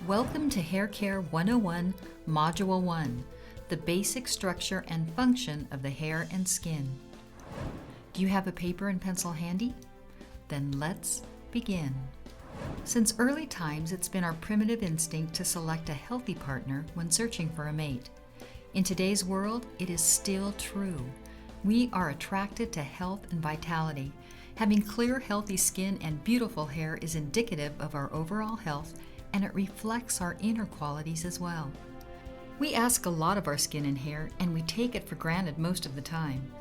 Welcome to Hair Care 101, Module 1, the basic structure and function of the hair and skin. Do you have a paper and pencil handy? Then let's begin. Since early times, it's been our primitive instinct to select a healthy partner when searching for a mate. In today's world, it is still true. We are attracted to health and vitality. Having clear, healthy skin and beautiful hair is indicative of our overall health, and it reflects our inner qualities as well. We ask a lot of our skin and hair, and we take it for granted most of the time.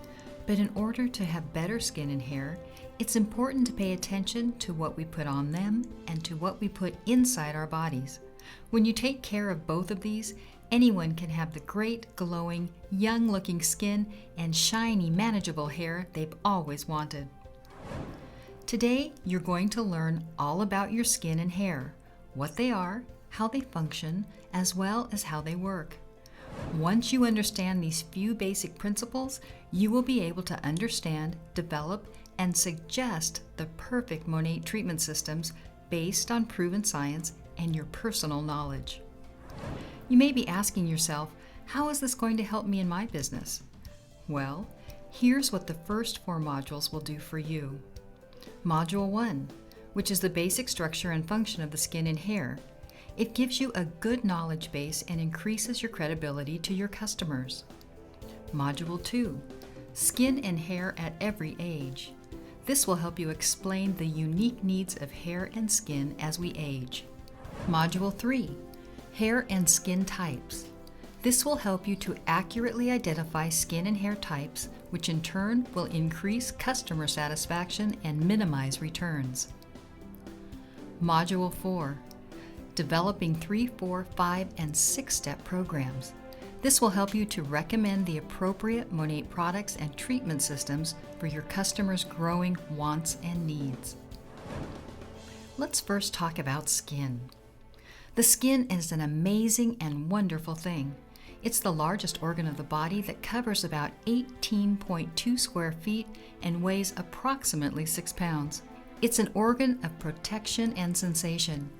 But in order to have better skin and hair, it's important to pay attention to what we put on them and to what we put inside our bodies. When you take care of both of these, anyone can have the great, glowing, young-looking skin and shiny, manageable hair they've always wanted. Today, you're going to learn all about your skin and hair, what they are, how they function, as well as how they work. Once you understand these few basic principles, you will be able to understand, develop, and suggest the perfect Monat treatment systems based on proven science and your personal knowledge. You may be asking yourself, how is this going to help me in my business? Well, here's what the first 4 modules will do for you. Module 1, which is the basic structure and function of the skin and hair. It gives you a good knowledge base and increases your credibility to your customers. Module 2, skin and hair at every age. This will help you explain the unique needs of hair and skin as we age. Module 3, hair and skin types. This will help you to accurately identify skin and hair types, which in turn will increase customer satisfaction and minimize returns. Module 4, developing 3, 4, 5, and 6-step programs. This will help you to recommend the appropriate Monat products and treatment systems for your customers' growing wants and needs. Let's first talk about skin. The skin is an amazing and wonderful thing. It's the largest organ of the body that covers about 18.2 square feet and weighs approximately 6 pounds. It's an organ of protection and sensation.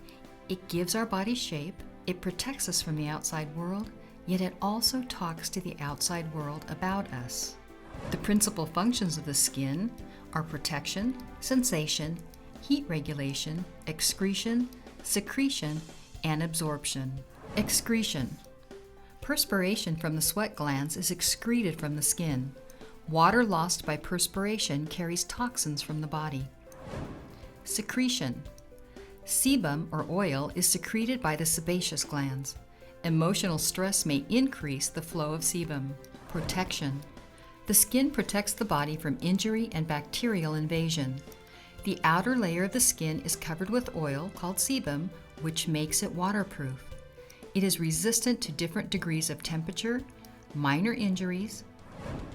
It gives our body shape, it protects us from the outside world, yet it also talks to the outside world about us. The principal functions of the skin are protection, sensation, heat regulation, excretion, secretion, and absorption. Excretion. Perspiration from the sweat glands is excreted from the skin. Water lost by perspiration carries toxins from the body. Secretion. Sebum or oil is secreted by the sebaceous glands. Emotional stress may increase the flow of sebum. Protection. The skin protects the body from injury and bacterial invasion. The outer layer of the skin is covered with oil called sebum, which makes it waterproof. It is resistant to different degrees of temperature, minor injuries,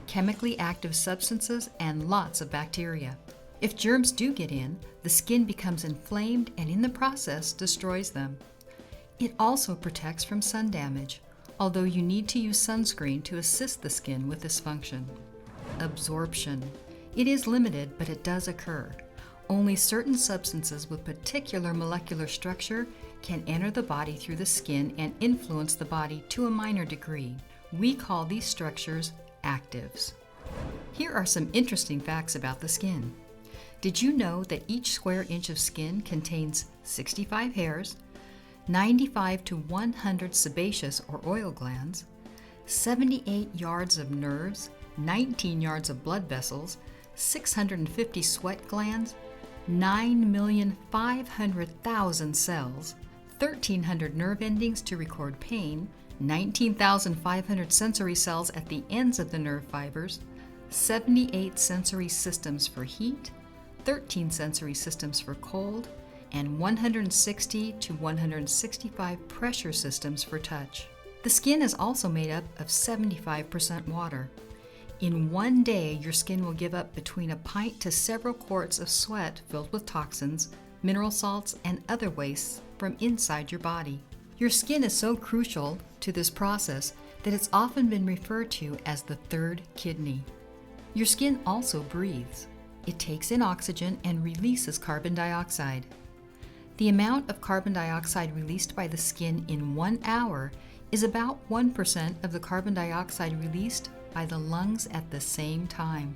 chemically active substances, and lots of bacteria. If germs do get in, the skin becomes inflamed and in the process destroys them. It also protects from sun damage, although you need to use sunscreen to assist the skin with this function. Absorption. It is limited, but it does occur. Only certain substances with particular molecular structure can enter the body through the skin and influence the body to a minor degree. We call these structures actives. Here are some interesting facts about the skin. Did you know that each square inch of skin contains 65 hairs, 95 to 100 sebaceous or oil glands, 78 yards of nerves, 19 yards of blood vessels, 650 sweat glands, 9,500,000 cells, 1,300 nerve endings to record pain, 19,500 sensory cells at the ends of the nerve fibers, 78 sensory systems for heat, 13 sensory systems for cold, and 160 to 165 pressure systems for touch. The skin is also made up of 75% water. In one day, your skin will give up between a pint to several quarts of sweat filled with toxins, mineral salts, and other wastes from inside your body. Your skin is so crucial to this process that it's often been referred to as the third kidney. Your skin also breathes. It takes in oxygen and releases carbon dioxide. The amount of carbon dioxide released by the skin in 1 hour is about 1% of the carbon dioxide released by the lungs at the same time.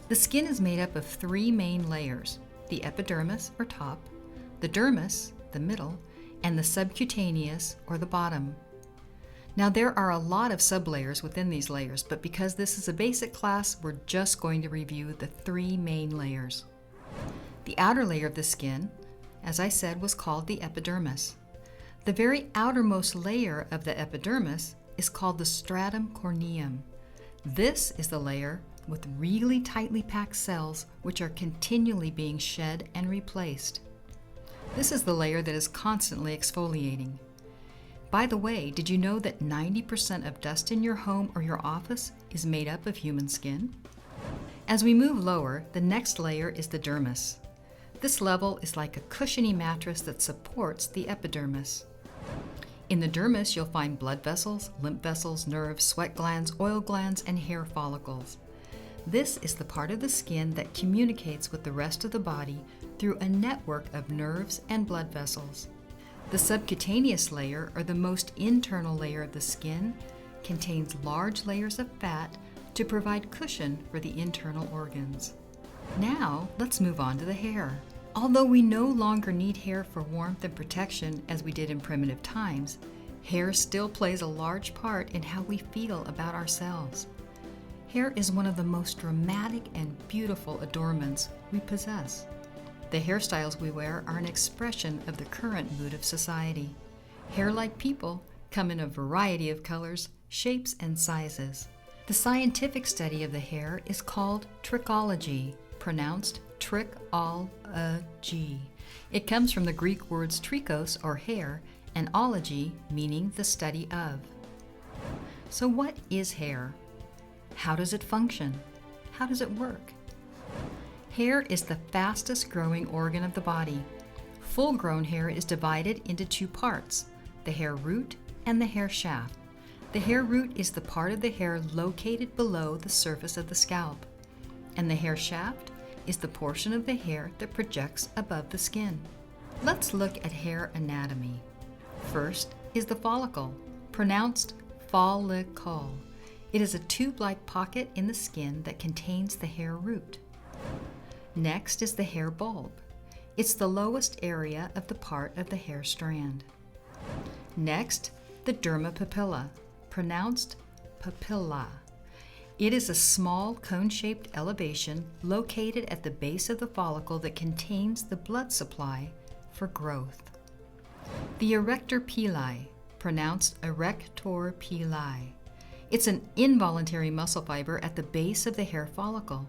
The skin is made up of 3 main layers: the epidermis, or top, the dermis, the middle, and the subcutaneous, or the bottom. Now, there are a lot of sublayers within these layers, but because this is a basic class, we're just going to review the 3 main layers. The outer layer of the skin, as I said, was called the epidermis. The very outermost layer of the epidermis is called the stratum corneum. This is the layer with really tightly packed cells which are continually being shed and replaced. This is the layer that is constantly exfoliating. By the way, did you know that 90% of dust in your home or your office is made up of human skin? As we move lower, the next layer is the dermis. This level is like a cushiony mattress that supports the epidermis. In the dermis, you'll find blood vessels, lymph vessels, nerves, sweat glands, oil glands, and hair follicles. This is the part of the skin that communicates with the rest of the body through a network of nerves and blood vessels. The subcutaneous layer, or the most internal layer of the skin, contains large layers of fat to provide cushion for the internal organs. Now, let's move on to the hair. Although we no longer need hair for warmth and protection as we did in primitive times, hair still plays a large part in how we feel about ourselves. Hair is one of the most dramatic and beautiful adornments we possess. The hairstyles we wear are an expression of the current mood of society. Hair, like people, come in a variety of colors, shapes, and sizes. The scientific study of the hair is called trichology, pronounced trick-ol-a-g. It comes from the Greek words trichos, or hair, and ology, meaning the study of. So what is hair? How does it function? How does it work? Hair is the fastest growing organ of the body. Full-grown hair is divided into 2 parts, the hair root and the hair shaft. The hair root is the part of the hair located below the surface of the scalp, and the hair shaft is the portion of the hair that projects above the skin. Let's look at hair anatomy. First is the follicle, pronounced follicle. It is a tube-like pocket in the skin that contains the hair root. Next is the hair bulb. It's the lowest area of the part of the hair strand. Next, the derma papilla, pronounced papilla. It is a small cone-shaped elevation located at the base of the follicle that contains the blood supply for growth. The erector pili, pronounced erector pili. It's an involuntary muscle fiber at the base of the hair follicle.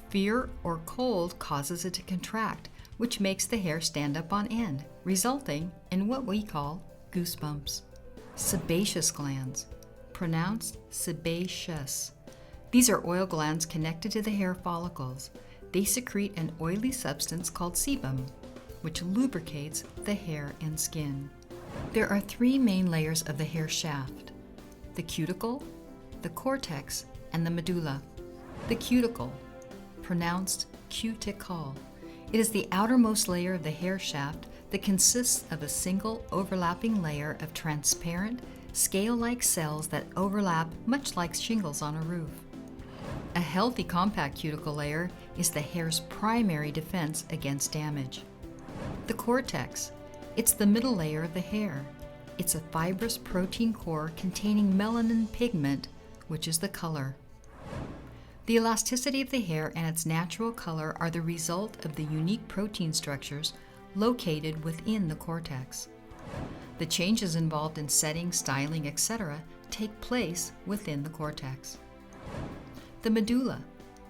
Fear or cold causes it to contract, which makes the hair stand up on end, resulting in what we call goosebumps. Sebaceous glands, pronounced sebaceous. These are oil glands connected to the hair follicles. They secrete an oily substance called sebum, which lubricates the hair and skin. There are 3 main layers of the hair shaft: the cuticle, the cortex, and the medulla. The cuticle, pronounced cuticle. It is the outermost layer of the hair shaft that consists of a single overlapping layer of transparent, scale-like cells that overlap much like shingles on a roof. A healthy compact cuticle layer is the hair's primary defense against damage. The cortex, it's the middle layer of the hair. It's a fibrous protein core containing melanin pigment, which is the color. The elasticity of the hair and its natural color are the result of the unique protein structures located within the cortex. The changes involved in setting, styling, etc. take place within the cortex. The medulla,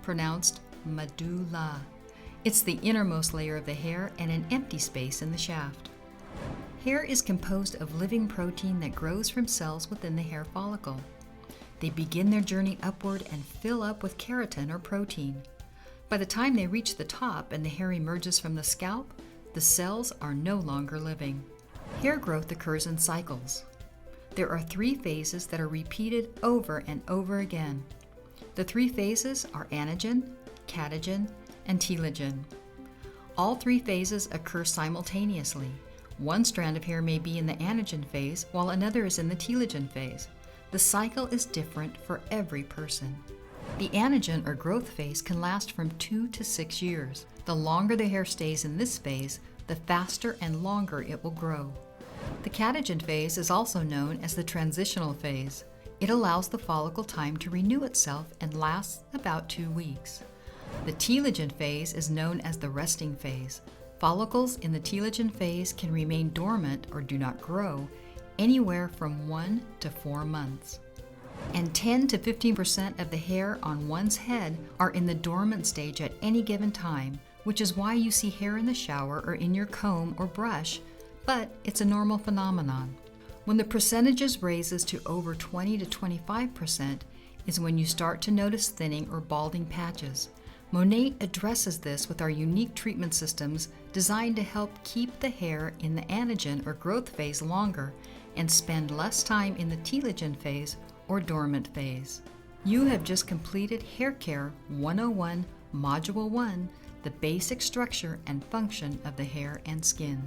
pronounced medulla. It's the innermost layer of the hair and an empty space in the shaft. Hair is composed of living protein that grows from cells within the hair follicle. They begin their journey upward and fill up with keratin or protein. By the time they reach the top and the hair emerges from the scalp, the cells are no longer living. Hair growth occurs in cycles. There are 3 phases that are repeated over and over again. The 3 phases are anagen, catagen, and telogen. All three phases occur simultaneously. One strand of hair may be in the anagen phase while another is in the telogen phase. The cycle is different for every person. The anagen or growth phase can last from 2 to 6 years. The longer the hair stays in this phase, the faster and longer it will grow. The catagen phase is also known as the transitional phase. It allows the follicle time to renew itself and lasts about 2 weeks. The telogen phase is known as the resting phase. Follicles in the telogen phase can remain dormant or do not grow anywhere from 1 to 4 months. And 10 to 15% of the hair on one's head are in the dormant stage at any given time, which is why you see hair in the shower or in your comb or brush, but it's a normal phenomenon. When the percentages raises to over 20 to 25% is when you start to notice thinning or balding patches. Monat addresses this with our unique treatment systems designed to help keep the hair in the anagen or growth phase longer and spend less time in the telogen phase or dormant phase. You have just completed Hair Care 101 Module 1, the basic structure and function of the hair and skin.